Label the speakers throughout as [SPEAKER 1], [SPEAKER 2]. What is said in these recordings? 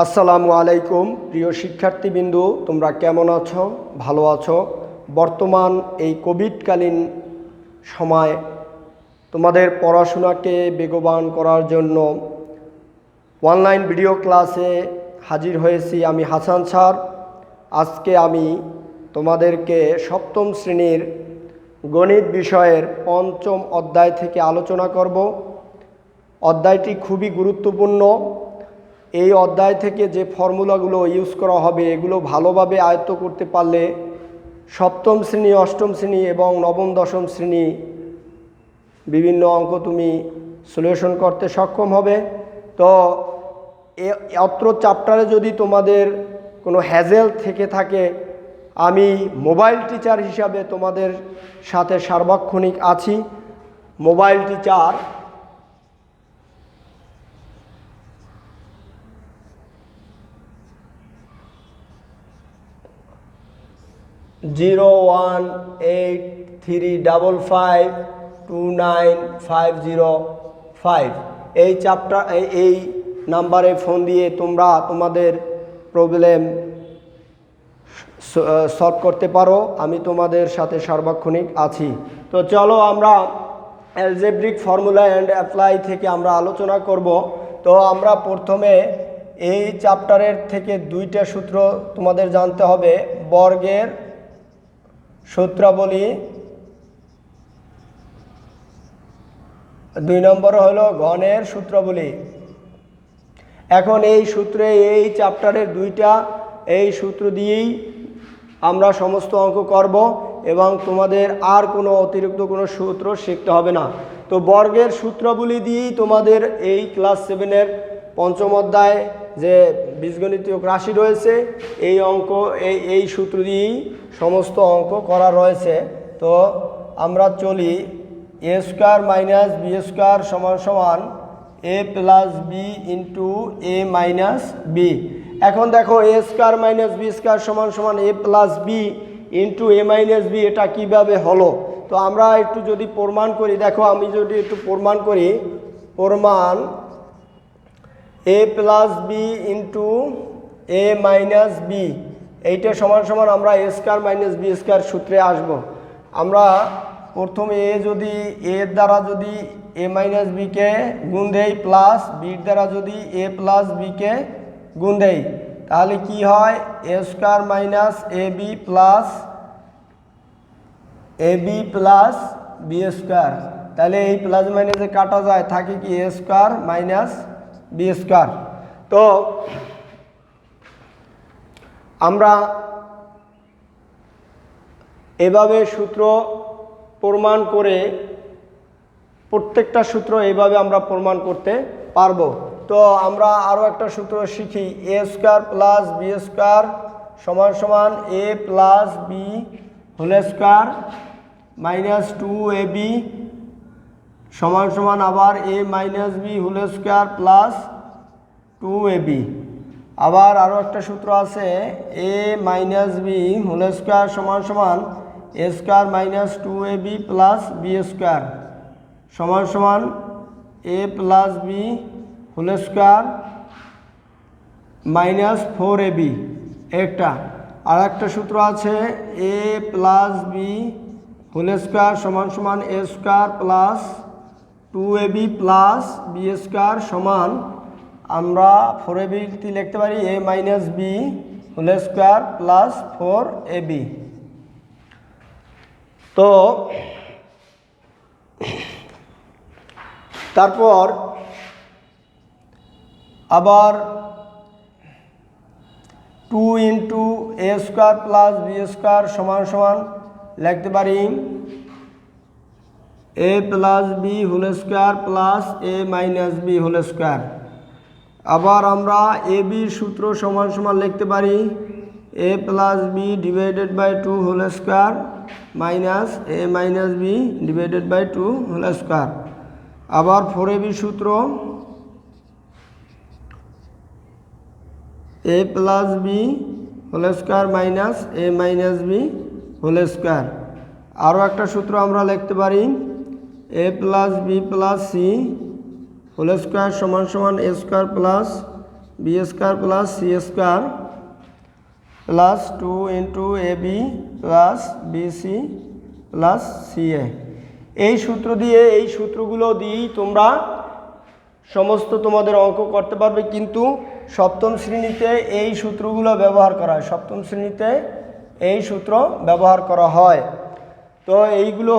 [SPEAKER 1] আসসালামু আলাইকুম প্রিয় শিক্ষার্থীবৃন্দু, তোমরা কেমন আছো? ভালো আছো? বর্তমান এই কোভিডকালীন সময় তোমাদের পড়াশোনাকে বেগবান করার জন্য অনলাইন ভিডিও ক্লাসে হাজির হয়েছি আমি হাসান স্যার। আজকে আমি তোমাদেরকে সপ্তম শ্রেণীর গণিত বিষয়ের পঞ্চম অধ্যায় থেকে আলোচনা করব। অধ্যায়টি খুবই গুরুত্বপূর্ণ। এই অধ্যায় থেকে যে ফর্মুলাগুলো ইউজ করা হবে এগুলো ভালোভাবে আয়ত্ত করতে পারলে সপ্তম শ্রেণী, অষ্টম শ্রেণী এবং নবম দশম শ্রেণী বিভিন্ন অঙ্ক তুমি সলিউশন করতে সক্ষম হবে। তো অত্র চ্যাপ্টারে যদি তোমাদের কোনো হ্যাজেল থেকে থাকে, আমি মোবাইল টিচার হিসাবে তোমাদের সাথে সার্বক্ষণিক আছি। মোবাইল টিচার 01835529505 এই নাম্বারে ফোন দিয়ে তোমরা তোমাদের প্রবলেম সলভ করতে পারো। আমি তোমাদের সাথে সার্বক্ষণিক আছি। তো চলো আমরা অ্যালজেব্রিক ফর্মুলা অ্যান্ড অ্যাপ্লাই থেকে আমরা আলোচনা করব। তো আমরা প্রথমে এই চ্যাপ্টারের থেকে দুইটা সূত্র তোমাদের জানতে হবে। বর্গের সূত্রাবলী, 2 নম্বর হলো ঘনের সূত্রাবলী। এখন এই সূত্রে এই চ্যাপ্টারের এই সূত্র দিয়েই আমরা সমস্ত অঙ্ক করব এবং তোমাদের আর কোনো অতিরিক্ত কোনো সূত্র শিখতে হবে না। তো বর্গের সূত্রাবলী দিয়েই তোমাদের এই ক্লাস 7-এর পঞ্চম অধ্যায় যে বীজগণিতীয় রাশি রয়েছে এই সূত্র দিয়েই সমস্ত অঙ্ক করা রয়েছে। তো আমরা চলি। a square minus B square সমান সমান a plus B into a minus B. এখন দেখো a square minus B square সমান সমান a plus B into a minus B, এটা কীভাবে হলো? তো আমরা একটু যদি প্রমাণ করি, দেখো আমি যদি একটু প্রমাণ করি, প্রমাণ a plus B into a minus B, এইটা সমান সমান আমরা a square minus B square সূত্রে আসব। আমরা প্রথমে এর দ্বারা যদি a মাইনাস বিকে গুণ দেই প্লাস বির দ্বারা যদি a প্লাস বিকে গুণ দেই, তাহলে কি হয়? a square minus A B plus B square. তাহলে এই প্লাস মাইনাসে কাটা যায়, থাকে কি a square minus B square. তো আমরা এভাবে সূত্র প্রমাণ করে প্রত্যেকটা সূত্র এইভাবে আমরা প্রমাণ করতে পারবো। তো আমরা আরও একটা সূত্র শিখি। a square plus B square সমান সমান a plus B whole square minus 2ab সমান সমান আবার a minus B whole square plus 2ab। আবার আরও একটা সূত্র আছে, a minus B whole square সমান সমান a square minus 2ab plus B square সমান সমান a plus B whole square minus 4ab একটা। আর একটা সূত্র আছে, a plus B whole square সমান সমান a square plus 2ab plus B square সমান আমরা 4ab লিখতে পারি a minus B whole square plus 4ab। তো তারপর আবার 2 into a square plus B square সমান সমান লিখতে পারি a plus B whole square plus a minus B whole square. আবার আমরা এ বির সূত্র সমান সমান লিখতে পারি a plus b divided by 2 whole square minus a minus b divided by 2 whole square. আবার 4ab সূত্র a plus B whole square minus a minus B whole square. আরও একটা সূত্র আমরা লিখতে পারি a plus b plus c whole square সমান সমান a square plus B square plus c square plus 2 into a B plus b c plus c a. এই সূত্র দিয়ে, এই সূত্রগুলো দিয়েই তোমরা সমস্ত তোমাদের অঙ্ক করতে পারবে, কিন্তু সপ্তম শ্রেণীতে এই সূত্রগুলো ব্যবহার করা হয়। সপ্তম শ্রেণীতে এই সূত্র ব্যবহার করা হয়। তো এইগুলো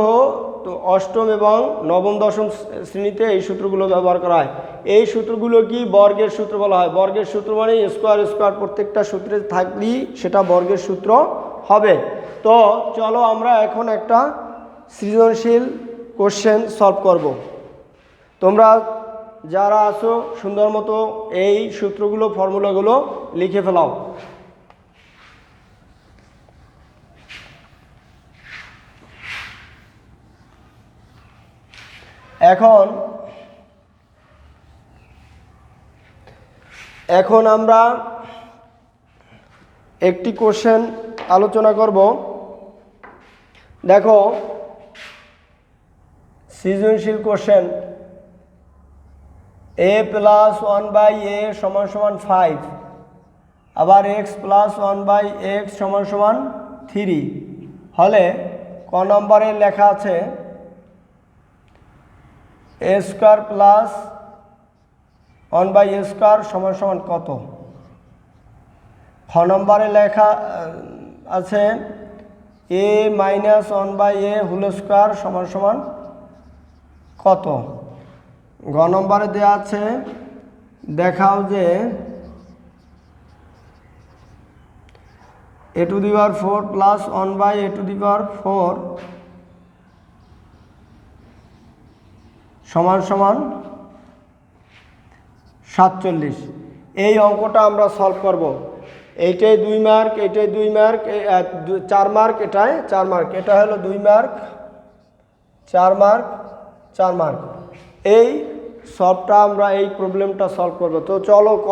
[SPEAKER 1] তো অষ্টম এবং নবম দশম শ্রেণীতে এই সূত্রগুলো ব্যবহার করা হয়। এই সূত্রগুলো কি বর্গের সূত্র বলা হয়। বর্গের সূত্র মানে স্কোয়ার স্কোয়ার প্রত্যেকটা সূত্রে থাকলেই সেটা বর্গের সূত্র হবে। তো চলো আমরা এখন একটা সৃজনশীল কোশ্চেন সলভ করব। তোমরা যারা আছো সুন্দর মতো এই সূত্রগুলো ফর্মুলাগুলো লিখে ফেলাও। এখন আমরা একটি কোশ্চেন আলোচনা করব। দেখো সৃজনশীল কোশ্চেন, a প্লাস 1/a সমান সমান 5, আবার x প্লাস 1/x সমান সমান 3 হলে ক নম্বরে লেখা আছে a square plus 1/a square সমান সমান কত। খ নম্বরে লেখা আছে a minus 1/a whole square সমান সমান কত। গ নম্বরে দেওয়া আছে দেখাও যে a to the power 4 plus 1/a to the power 4 সমান সমান 47। এই অঙ্কটা আমরা সলভ করব। এইটাই 2 মার্ক, এইটাই 2 মার্ক, 4 মার্ক, এটাই 4 মার্ক, এটা হলো 2 মার্ক, 4 মার্ক, 4 মার্ক। এই সলভটা আমরা এই প্রবলেমটা সলভ করব। তো চলো ক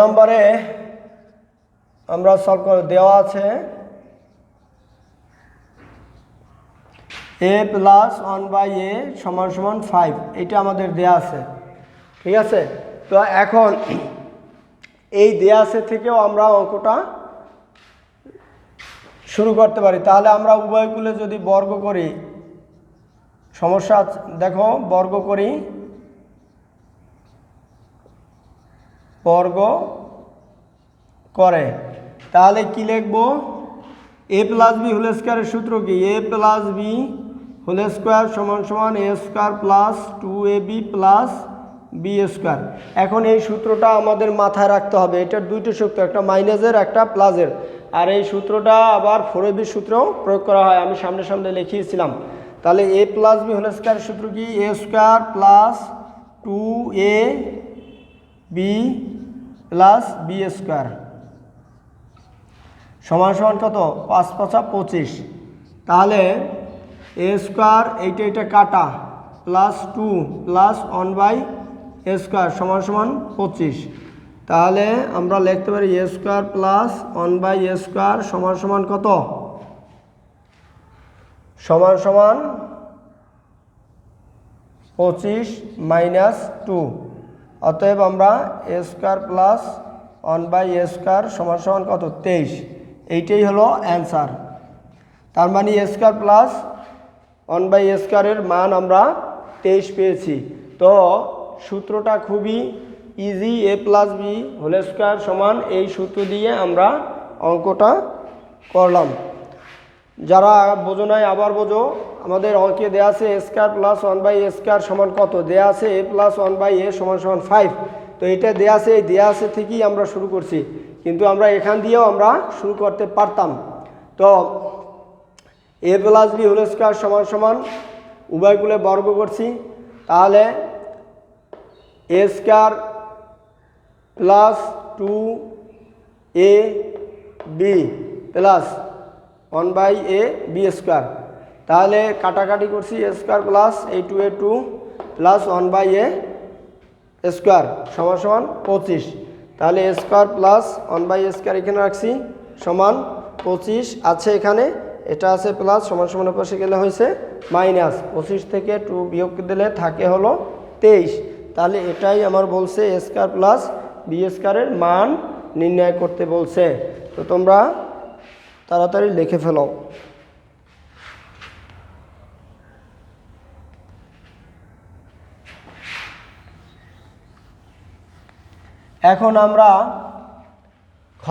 [SPEAKER 1] নম্বরে আমরা সলভ করব। দেওয়া আছে a প্লাস 1/a সমান সমান 5, এটা আমাদের দেয়া আছে, ঠিক আছে। তো এখন এই দেয়া আছে থেকেও আমরা অঙ্কটা শুরু করতে পারি। তাহলে আমরা উভয়গুলো যদি বর্গ করি, সমস্যা দেখো বর্গ করি, বর্গ করে তাহলে কি লিখব, a প্লাস বি হোল স্কোয়ারের সূত্র কি, a plus B whole square সমান সমান a square plus 2ab plus B square. এখন এই সূত্রটা আমাদের মাথায় রাখতে হবে। এটার দুইটা সূত্র, একটা মাইনাসের একটা প্লাসের, আর এই সূত্রটা আবার 4ab সূত্রেও প্রয়োগ করা হয়, আমি সামনে সামনে লিখিয়েছিলাম। তাহলে a প্লাস বি হোল স্কোয়ারের সূত্র কি, a square plus 2ab plus B square সমান সমান কত, 5 5 25। তাহলে a স্কোয়ার এইটা কাটা প্লাস 2 প্লাস 1/a স্কোয়ার সমান সমান 25। তাহলে আমরা লিখতে পারি a square plus 1/a square সমান সমান কত, সমান সমান 25 মাইনাস 2। অতএব আমরা a square plus 1/a square সমান সমান কত, 23। এইটাই হলো অ্যান্সার। তার মানে a স্কোয়ার প্লাস 1/a স্কোয়ারের মান আমরা 23 পেয়েছি। তো সূত্রটা খুবই easy, a plus B whole square সমান এই সূত্র দিয়ে আমরা অঙ্কটা করলাম। যারা বোঝো নাই আবার বোঝো। আমাদের অঙ্কে দেওয়া আছে a square plus 1/a square সমান কত, দেওয়া আছে a প্লাস 1/a সমান সমান 5। তো এটা দেওয়া আছে, এই দেওয়া আছে থেকেই আমরা শুরু করছি, কিন্তু আমরা এখান দিয়েও আমরা শুরু করতে পারতাম। তো a plus B whole square সমান সমান উভয়গুলো বর্গ করছি, তাহলে a square plus 2ab plus 1/a B square. তাহলে কাটাকাটি করছি, a স্কোয়ার প্লাস এই 2a2 প্লাস 1/a স্কোয়ার সমান সমান 25। তাহলে a square plus 1/a square এখানে রাখছি সমান 25 আছে, এখানে এটা আছে প্লাস, সমান সমান পাশে গেলে হয়েছে মাইনাস, 25 থেকে 2 বিয়োগ দিলে থাকে হলো 23। তাহলে এটাই আমার বলছে এ স্কয়ার প্লাস বি স্কয়ারের মান নির্ণয় করতে বলছে। তো তোমরা তাড়াতাড়ি লিখে ফেলো। এখন আমরা খ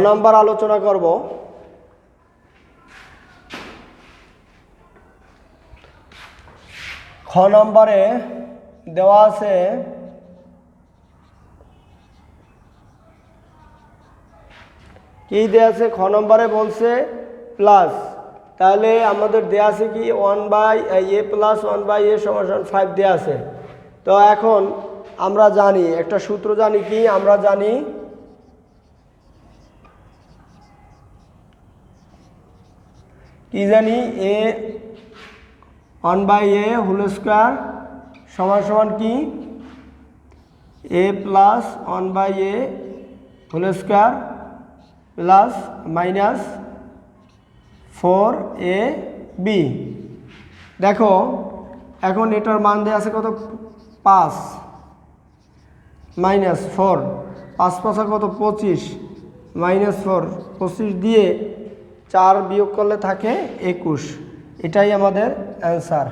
[SPEAKER 1] নাম্বার আলোচনা করব। খ নম্বরে দেওয়া আছে কি দেওয়া আছে, খ নম্বরে বলছে প্লাস, তাহলে আমাদের দেওয়া আছে কি 1/a প্লাস 1/a সমান 5 দেওয়া আছে। তো এখন আমরা জানি একটা সূত্র, জানি কি, আমরা জানি কি জানি a 1/a হোল স্কয়ার সমান কি a plus 1/a whole square plus minus 4ab। দেখো এখন এটার মান দেওয়া আছে কত, 5 মাইনাস 4, 5 5 কত 25 মাইনাস 4, 25 দিয়ে 4 বিয়োগ করলে থাকে 21। এটাই আমাদের অ্যান্সার।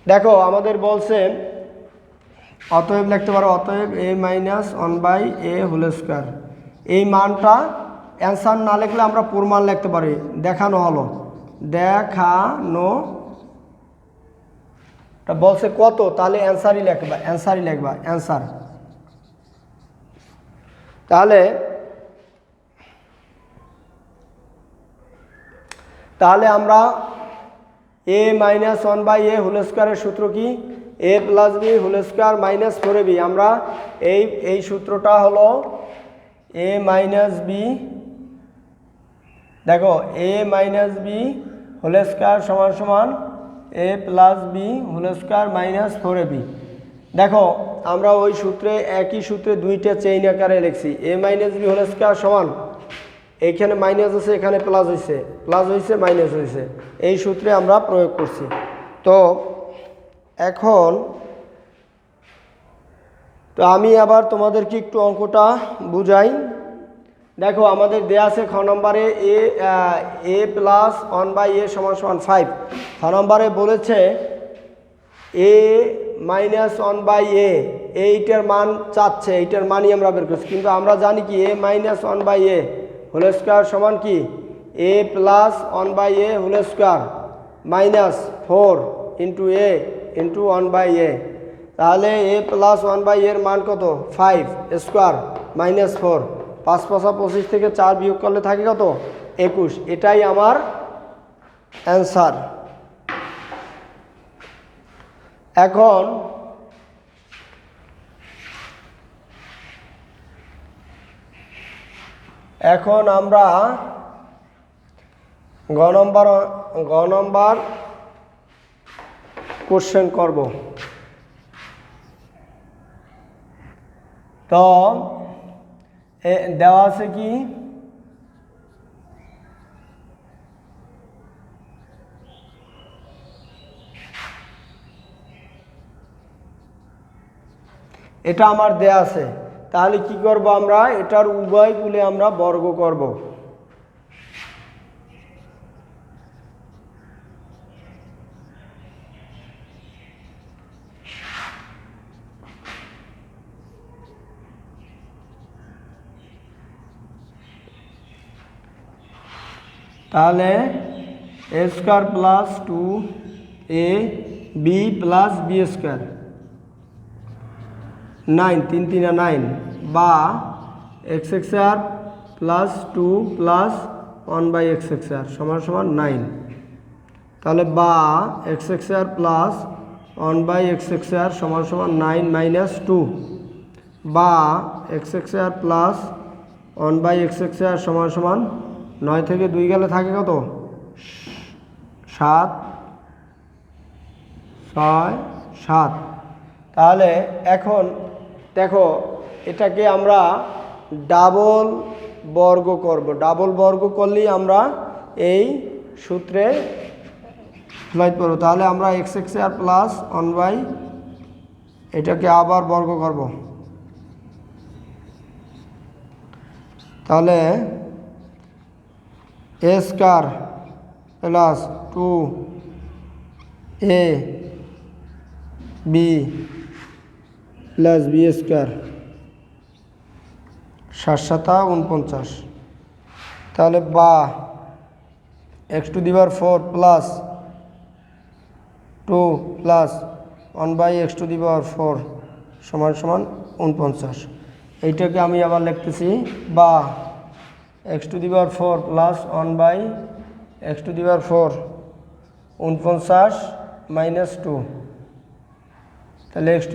[SPEAKER 1] দেখো আমাদের বলছে অতএব লিখতে পারো, অতএব a minus 1/a whole square. এই মানটা অ্যান্সার না লিখলে আমরা প্রমাণ লিখতে পারি, দেখানো হলো, দেখানো বলছে কত, তাহলে অ্যান্সারই লিখবা, অ্যান্সার। তাহলে আমরা a মাইনাস 1/a হোল স্কয়ারের সূত্র কি, a plus B whole square minus 4ab। আমরা এই সূত্রটা হলো a মাইনাস বি, দেখো a minus B whole square সমান a plus B whole square minus 4ab। দেখো আমরা ওই সূত্রে, একই সূত্রে দুইটা চেইন আকারে লিখছি। a minus B whole square সমান, এইখানে মাইনাস আছে, এখানে প্লাস হয়েছে মাইনাস হয়েছে, এই সূত্রে আমরা প্রয়োগ করছি। তো এখন আমি আবার তোমাদেরকে একটু অঙ্কটা বুঝাই। দেখো আমাদের দেয়া আছে খ নম্বরে a প্লাস 1/a সমান 5। খ নম্বরে বলেছে a মাইনাস 1/a, এইটার মান চাচ্ছে, এইটার মানই আমরা বের করছি। কিন্তু আমরা জানি কি a minus 1/a whole square সমান কি a plus 1/a whole square minus 4 into a into 1/a। তাহলে a প্লাস 1/a এর মান কত, 5 স্কয়ার মাইনাস 4, 5 5 25 থেকে 4 বিয়োগ করলে থাকে কত, 21। এটাই আমার অ্যান্সার। এখন আমরা গ নম্বর কোশ্চেন করব। তো দেওয়া আছে কি, এটা আমার দেয়া আছে। তাহলে কি করব, আমরা এটার উভয় কূলে আমরা বর্গ করব। তাহলে a square plus 2ab plus B square 9, 3 3 9, বা x square plus 2 plus 1/x square সমান 9। তাহলে বা x square plus 1/x square সমান 9 মাইনাস 2, বা x square plus 1/x square সমান 9 থেকে 2 গেলে থাকে কত, 7 6 7। তাহলে এখন দেখো এটাকে আমরা ডাবল বর্গ করব। ডাবল বর্গ করলেই আমরা এই সূত্রে ফ্লাইট করবো, তাহলে আমরা এক্স এক্স আর প্লাস 1 এটাকে আবার বর্গ করব, তাহলে a square plus 2 a b plus B square 7 × 7 = 49, তাহলে বা x⁴ প্লাস 2 প্লাস 1/x⁴ সমান 49। এইটাকে আমি আবার লিখতেছি বা x⁴ প্লাস 1/x⁴ 49 মাইনাস 2, তাহলে x⁴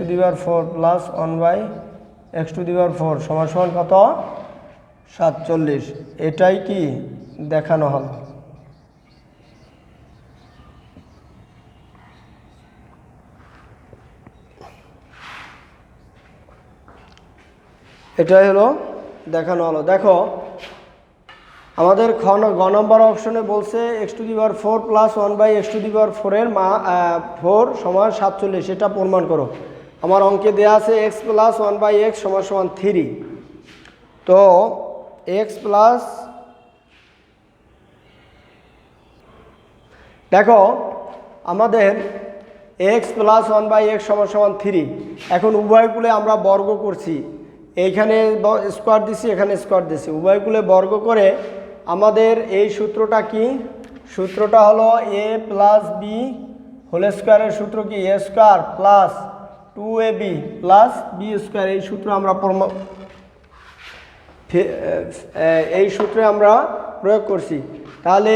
[SPEAKER 1] প্লাস 1/x⁴ সমান কত? 47। এটাই কি দেখানো হলো। এটাই হলো দেখানো হলো। দেখো আমাদের গ নম্বর অপশনে বলছে x⁴ প্লাস 1/x⁴ এর 4 সমান 47, এটা প্রমাণ করো। আমার অঙ্কে দেওয়া আছে x প্লাস 1/x সমান 3, তো x প্লাস, দেখো আমাদের x প্লাস 1/x সমান 3, এখন উভয়গুলো আমরা বর্গ করছি, এইখানে স্কোয়ার দিছি, এখানে স্কোয়ার দিছি, উভয়গুলো বর্গ করে আমাদের এই সূত্রটা কি? সূত্রটা হলো a প্লাস বি হোল স্কোয়ারের সূত্র কি? a square plus 2ab plus B square. এই সূত্র আমরা এই সূত্রে আমরা প্রয়োগ করছি। তাহলে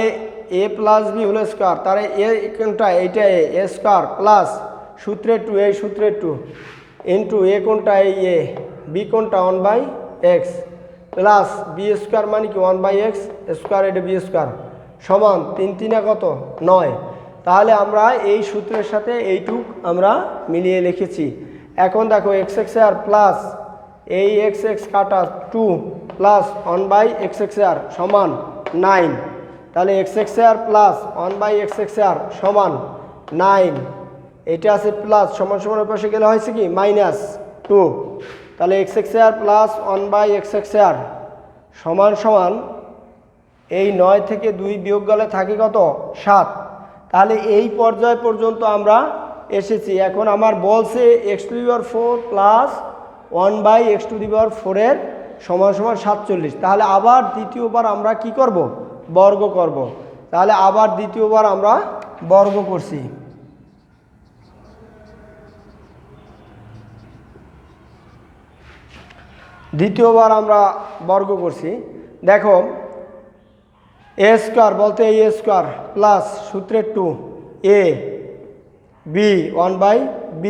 [SPEAKER 1] a plus B whole square, তাহলে এ কোনটা? এইটা a স্কোয়ার প্লাস সূত্রে 2, এই সূত্রে 2 ইন্টু এ কোনটা? এই এ, বি কোনটা? 1/x প্লাস বি স্কোয়ার মানে কি 1/x স্কোয়ার, এটা বি স্কোয়ার সমান 3 3 কত? 9। তাহলে আমরা এই সূত্রের সাথে এইটুক আমরা মিলিয়ে লিখেছি। এখন দেখো এক্স এক্স আর প্লাস এই এক্স এক্স কাটা 2 প্লাস 1/x² সমান 9, তাহলে এক্স এক্স আর প্লাস 1/x² সমান 9, এটা আছে প্লাস সমান পাশে গেলে হয়েছে কি -2, তাহলে এক্স এক্স আর প্লাস 1/x² সমান এই 9 থেকে 2 বিয়োগ গেলে থাকে কত? 7। তাহলে এই পর্যায় পর্যন্ত আমরা এসেছি। এখন আমার বলছে x⁴ প্লাস 1/x⁴ এর সমান 47, তাহলে আবার দ্বিতীয়বার আমরা কি করব? বর্গ করব। তাহলে আবার দ্বিতীয়বার আমরা বর্গ করছি। দ্বিতীয়বার আমরা বর্গ করছি। দেখো এ স্কোয়ার বলতে এই স্কোয়ার প্লাস সূত্রে 2a বি 1/b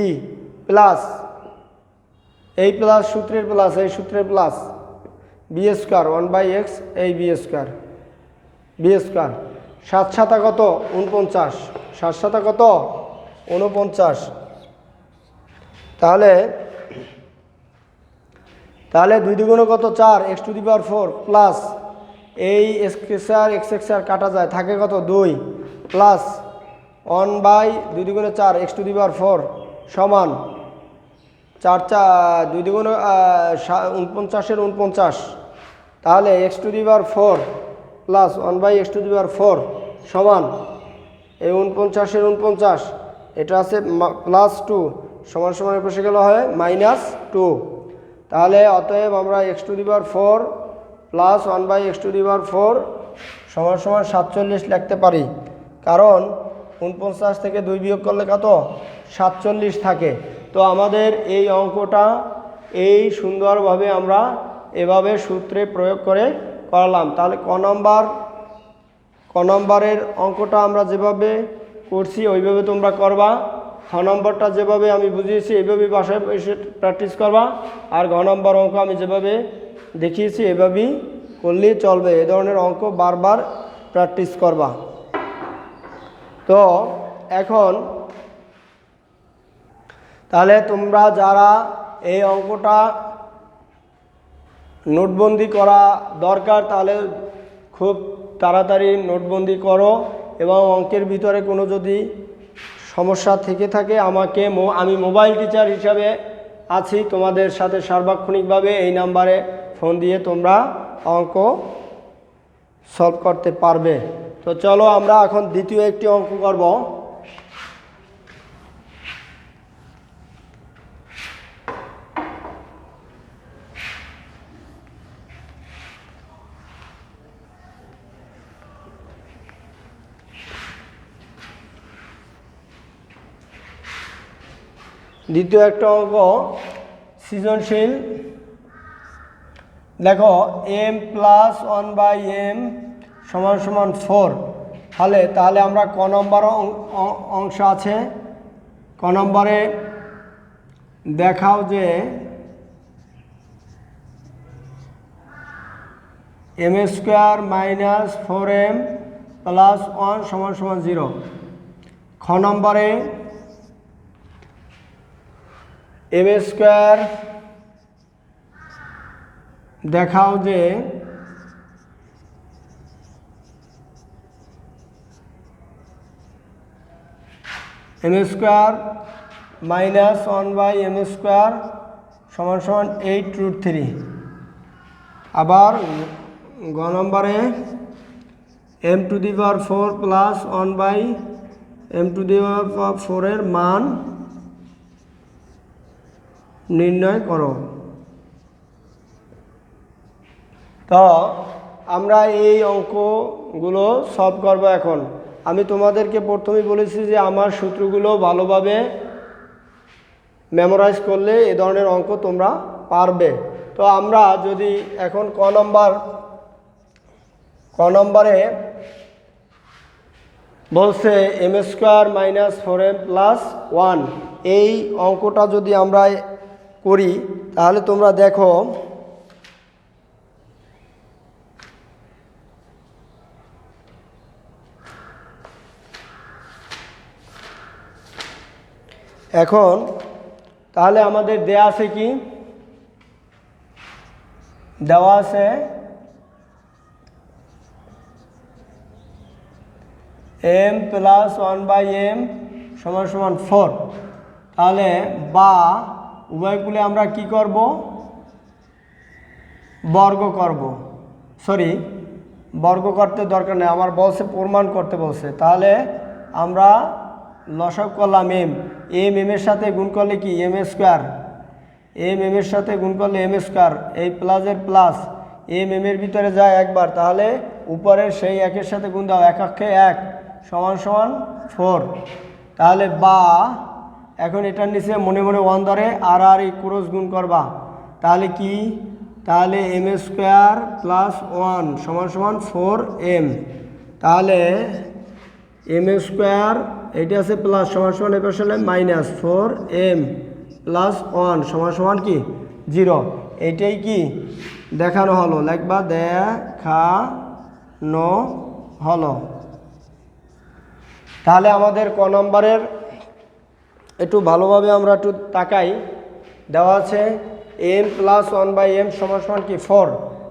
[SPEAKER 1] প্লাস এই প্লাস সূত্রের প্লাস এই সূত্রের প্লাস বি স্কোয়ার 1/x এই বি স্কোয়ার 7 7 কত? 49, 7 7 কত? 49। তাহলে 2 2 কত? 4, x⁴ প্লাস এই x কাটা যায় থাকে কত? 2 প্লাস 1/2 2 4 x⁴ সমান 4 4 2 2 49 49, তাহলে x⁴ প্লাস 1/x⁴ সমান এই 49 49, এটা আছে প্লাস 2 সমান বসে গেল হয় -2। তাহলে অতএব আমরা x⁴ প্লাস 1/x⁴ সমান 47 লিখতে পারি, কারণ 49 থেকে 2 বিয়োগ করলে কত? 47 থাকে। তো আমাদের এই অঙ্কটা এই সুন্দরভাবে আমরা এভাবে সূত্রে প্রয়োগ করে করলাম। তাহলে ক নম্বরের অঙ্কটা আমরা যেভাবে করছি ওইভাবে তোমরা করবা। খ নম্বরটা যেভাবে আমি বুঝিয়েছি এইভাবেই বাসায় এসে প্র্যাকটিস করবা, আর ঘ নম্বর অঙ্ক আমি যেভাবে দেখিয়েছি এভাবেই করলেই চলবে। এ ধরনের অঙ্ক বারবার প্র্যাকটিস করবা। তো এখন তাহলে তোমরা যারা এই অঙ্কটা নোটবন্দি করা দরকার, তাহলে খুব তাড়াতাড়ি নোটবন্দি করো এবং অঙ্কের ভিতরে কোনো যদি সমস্যা থেকে থাকে আমি মোবাইল টিচার হিসাবে আছি তোমাদের সাথে সার্বক্ষণিকভাবে। এই নাম্বারে ফোন দিয়ে তোমরা অঙ্ক সলভ করতে পারবে। তো চলো আমরা এখন দ্বিতীয় একটি অঙ্ক করব। দ্বিতীয় একটা অঙ্ক সৃজনশীল। দেখো m + 1/m = 4। তাহলে আমরা ক নম্বর অংশ আছে, ক নম্বরে দেখাও যে m² - 4m + 1 = 0। খ নম্বরে m² দেখাও যে m² - 1/m² = 8√3। আবার গ নম্বরে m⁴ + 1/m⁴ এর মান নির্ণয় করো। তো আমরা এই অঙ্কগুলো সলভ করব। এখন আমি তোমাদেরকে প্রথমেই বলেছি যে আমার সূত্রগুলো ভালোভাবে মেমোরাইজ করলে এ ধরনের অঙ্ক তোমরা পারবে। তো আমরা যদি এখন ক নম্বরে বলছে m² - 4m + 1, এই অঙ্কটা যদি আমরা করি তাহলে তোমরা দেখো এখন তাহলে আমাদের দেয়া আছে কি, দেওয়া আছে m + 1/m = 4। তাহলে বা উভয়গুলো আমরা কি করব, বর্গ করব। বর্গ করতে দরকার নেই, আমার বলছে প্রমাণ করতে বলছে। তাহলে আমরা লসাগু করলাম m এর সাথে গুণ করলে কি m², m এর সাথে গুণ করলে m², এই প্লাসের প্লাস m এর ভিতরে যায় একবার, তাহলে উপরের সেই একের সাথে গুণ দাও, 1 × 1 = 4। তাহলে বা এখন এটার নিচে মনে মনে 1 ধরে আর ক্রস গুণ করবা, তাহলে কি, তাহলে m² + 1 = 4m। তাহলে m² এইটা আছে প্লাস = এর পাশে -4m + 1 = কি 0। এইটাই কি দেখানো হলো, লিখবা দেখানো হলো। তাহলে আমাদের ক নম্বরের একটু ভালোভাবে আমরা একটু তাকাই। দেওয়া আছে m + 1/m = কি 4।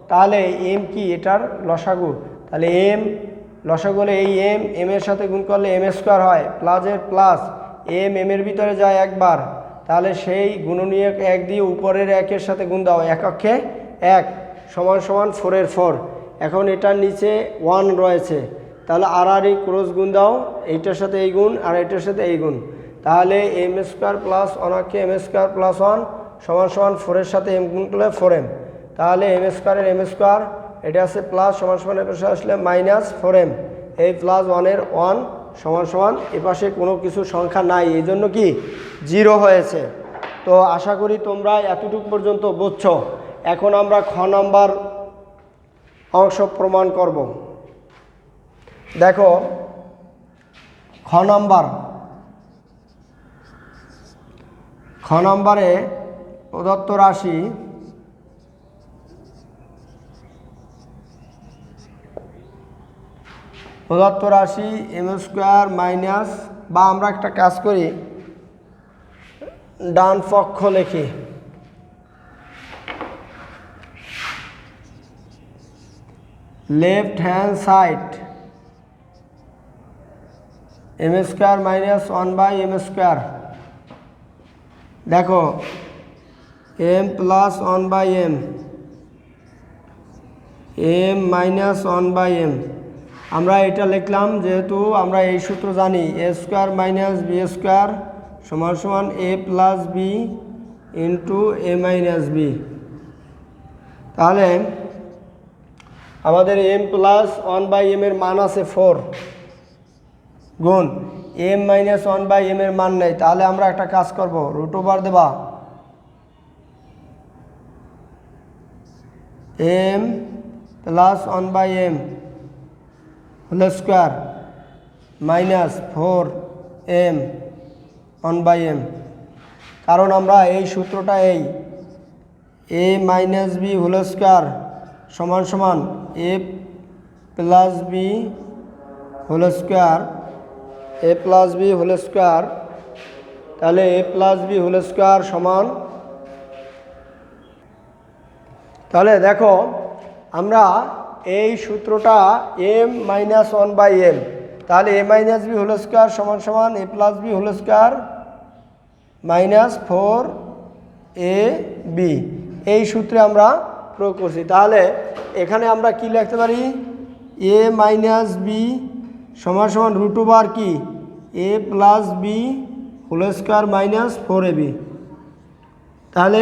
[SPEAKER 1] তাহলে m কি, এটার লসাগু। তাহলে m লসাগু হলে এই m এর সাথে গুণ করলে m² হয়, প্লাসের প্লাস m এর ভিতরে যায় একবার, তাহলে সেই গুণনীয়ক 1 দিয়ে উপরের 1 সাথে গুণ দাও, 1 × 1 = 4 এর 4। এখন এটার নিচে 1 রয়েছে, তাহলে আর ক্রস গুণ দাও, এইটার সাথে এই গুণ আর এটার সাথে এই গুণ, তাহলে m² + 1 m² + 1 = 4 এর সাথে m গুণ করলে 4m। তাহলে m² এর m², এটা আছে প্লাস = এর পাশে আসলে -4m, এই +1 এর 1 = এপাশে কোনো কিছু সংখ্যা নাই, এই জন্য কি 0 হয়েছে। তো আশা করি তোমরা এতটুকু পর্যন্ত বুঝছো। এখন আমরা খ নম্বর অংশ প্রমাণ করব। দেখো খ নম্বরে প্রদত্ত রাশি m² - বা আমরা একটা কাজ করি, ডান পক্ষ লিখি, left hand side M square minus 1/m²। দেখো m plus 1/m, m minus 1/m। আমরা এটা লিখলাম যেহেতু আমরা এই সূত্র জানি a square minus b square সমান সমান a plus B into a minus B. তাহলে আমাদের m প্লাস 1/m এর মান আছে 4 গুণ m মাইনাস 1/m এর মান নেই। তাহলে আমরা একটা কাজ করব, রুট ওভার দেবা m plus 1/m whole square minus 4m 1/m। কারণ আমরা এই সূত্রটা এই a minus B whole square সমান সমান a plus B whole square, a plus B whole square. তাহলে a plus B whole square সমান, তাহলে দেখো আমরা এই সূত্রটা m মাইনাস 1/m, তাহলে a minus B whole square সমান সমান a plus B whole square minus 4ab এই সূত্রে আমরা প্রয়োগ করছি। তাহলে এখানে আমরা কি লিখতে পারি, a মাইনাস বি সমান সমান রুট ওভার কি a plus B whole square minus 4ab। তাহলে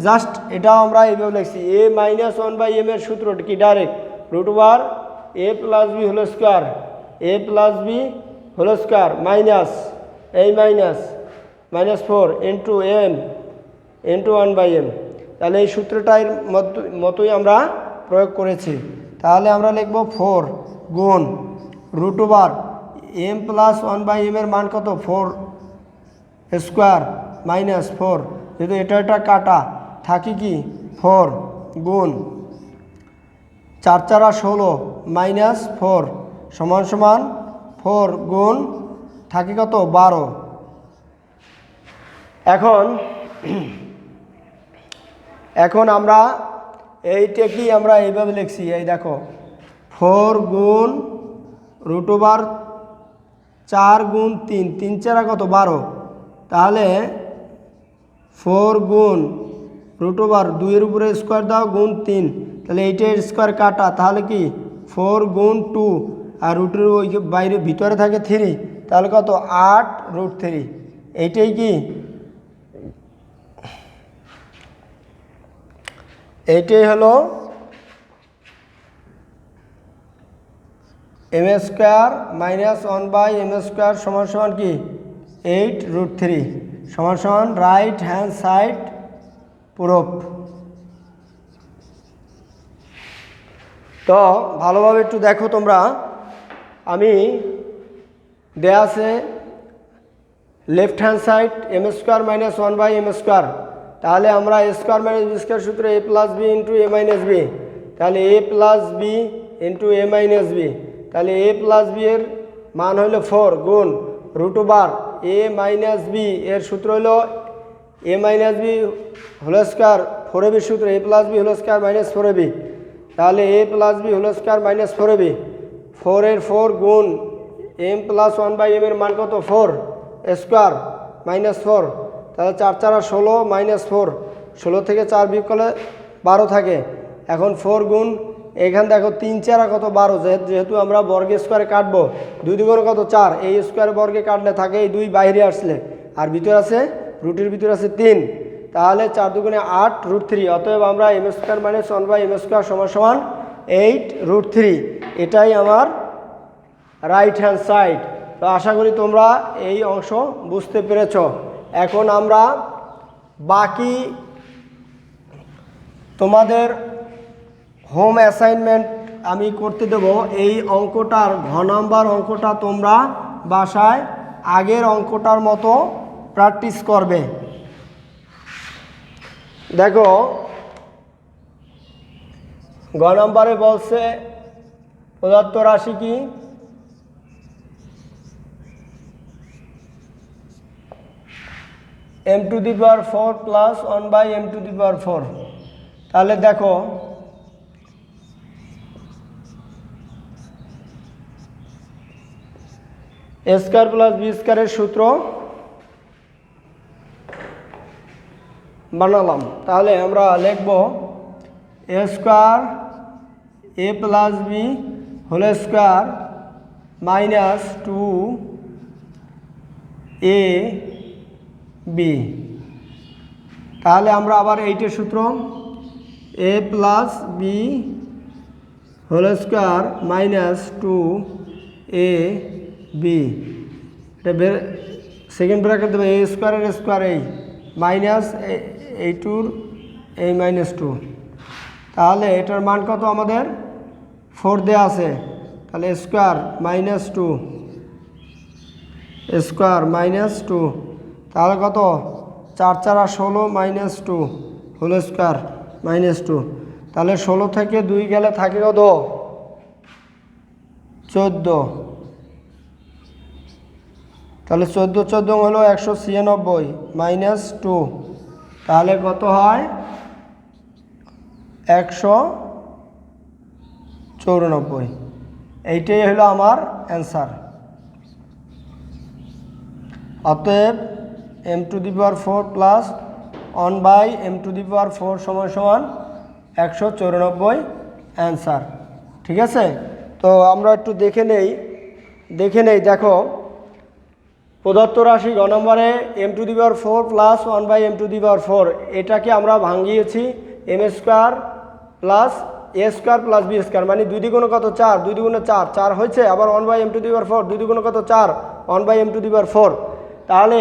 [SPEAKER 1] জাস্ট এটাও আমরা এইভাবে লিখছি, a মাইনাস 1/m এর সূত্রটি কি direct root over a plus B whole square, a plus B whole square minus এই minus minus 4 into m into 1/m। তাহলে এই সূত্রটার মতোই আমরা প্রয়োগ করেছি। তাহলে আমরা লিখব 4 গুণ root over m plus 1/m এর মান কত 4 স্কোয়ার মাইনাস 4, যেহেতু এটা কাটা থাকি কি 4 গুণ 4 4 16 মাইনাস 4 সমান সমান 4 গুণ থাকি কত 12। এখন আমরা এইটা কি আমরা এইভাবে লিখছি, এই দেখো 4 গুণ রুট ওভার 4 গুণ 3, 3 4 কত 12। তাহলে 4 গুণ রুট ওভার 2 এর উপরে স্কোয়ার দাও গুণ 3, তাহলে এইটার স্কোয়ার কাটা, তাহলে কি 4 গুণ 2 আর রুটের ওই বাইরে ভিতরে থাকে 3, তাহলে কত 8 রুট 3। এইটাই কি এইটাই হলো m স্কোয়ার মাইনাস 1/m² সমান সমান কি 8 রুট 3 সমান সমান রাইট হ্যান্ড সাইড প্রুফ। তো ভালোভাবে একটু দেখো তোমরা, আমি দেয়া আছে left hand side m² minus 1/m²। তাহলে আমরা a square minus B square সূত্রে a plus B into a minus B, তাহলে a plus B into a minus B. তাহলে a প্লাস বি এর মান হইল 4 গুণ root over a minus B এর সূত্র হলো a minus B whole square 4ab সূত্র a plus B whole square minus 4ab। তাহলে a plus B whole square minus 4ab, 4 এর 4 গুণ m প্লাস 1/m এর মান কত 4 স্কোয়ার মাইনাস 4, তাহলে 4 4 16 মাইনাস 4, 16 থেকে 4 বিয়োগ করলে 12 থাকে। এখন 4 গুণ এখানে দেখো 3 4 কত 12, যেহেতু আমরা বর্গের স্কোয়ারে কাটবো 2 2 কত 4, এই স্কোয়ারে বর্গে কাটলে থাকে এই 2 বাইরে আসলে আর ভিতর আছে রুটের ভিতর আছে 3, তাহলে 4 2 8 রুট 3। অতএব আমরা m² মাইনাস 1/m² সমান সমান 8 রুট 3, এটাই আমার রাইট হ্যান্ড সাইড। তো আশা করি তোমরা এই অংশ বুঝতে পেরেছ। এখন আমরা বাকি তোমাদের হোম অ্যাসাইনমেন্ট আমি করতে দেব। এই অঙ্কটার ঘ নাম্বার অঙ্কটা তোমরা বাসায় আগের অঙ্কটার মতো প্র্যাকটিস করবে। দেখো গ নম্বরে বলছে প্রদত্ত রাশি কি m⁴ প্লাস 1/m⁴। তাহলে দেখো এ স্কোয়ার প্লাস বি স্কোয়ারের সূত্র বানালাম। তাহলে আমরা লিখব a square a plus B whole square minus 2 a b. তাহলে আমরা আবার এইটার সূত্র a plus B whole square minus 2 a b, এটা সেকেন্ড ব্র্যাকেট দেবে এ স্কোয়ারের স্কোয়ার এই মাইনাস এই টুর এই মাইনাস 2। তাহলে এটার মান কত আমাদের 4 দেওয়া আছে, তাহলে স্কোয়ার মাইনাস 2 স্কোয়ার মাইনাস 2, তাহলে কত 4 4 আর 16 মাইনাস 2 হোল স্কোয়ার মাইনাস 2। তাহলে 16 থেকে 2 গেলে থাকে কত 14, তাহলে 14 14 হলো 196 মাইনাস 2, তাহলে কত হয় 194। এইটাই হলো আমার অ্যান্সার। অতএব m⁴ প্লাস 1/m⁴ সমান সমান 194 অ্যান্সার। ঠিক আছে, তো আমরা একটু দেখে নেই দেখো প্রদত্ত রাশি গ নম্বরে m⁴ প্লাস 1/m⁴, এটাকে আমরা ভাঙিয়েছি m² প্লাস এ স্কোয়ার প্লাস বি স্কোয়ার, মানে 2 দ্বিগুণ কত 4, 2 দ্বিগুণে 4 4 হয়েছে, আবার 1/m⁴, 2 দ্বিগুণ কত 4 1/m⁴। তাহলে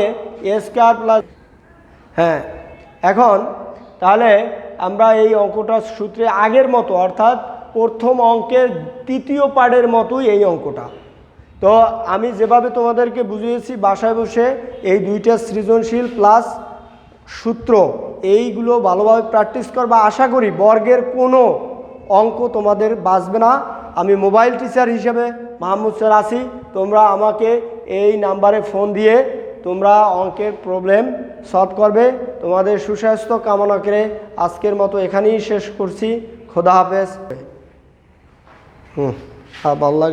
[SPEAKER 1] এ স্কোয়ার প্লাস, হ্যাঁ এখন তাহলে আমরা এই অঙ্কটা সূত্রে আগের মতো অর্থাৎ প্রথম অঙ্কের তৃতীয় পার্টের মতোই এই অঙ্কটা। তো আমি যেভাবে তোমাদেরকে বুঝিয়েছি বাসায় বসে এই দুইটা সৃজনশীল প্লাস সূত্র এইগুলো ভালোভাবে প্র্যাকটিস করবা। আশা করি বর্গের কোনো অঙ্ক তোমাদের বাঁচবে না। আমি মোবাইল টিচার হিসেবে মাহমুদ স্যার আছি, তোমরা আমাকে এই নাম্বারে ফোন দিয়ে তোমরা অঙ্কের প্রবলেম সলভ করবে। তোমাদের সুস্বাস্থ্য কামনা করে আজকের মতো এখানেই শেষ করছি। খোদা হাফেজ। ভালো লাগে।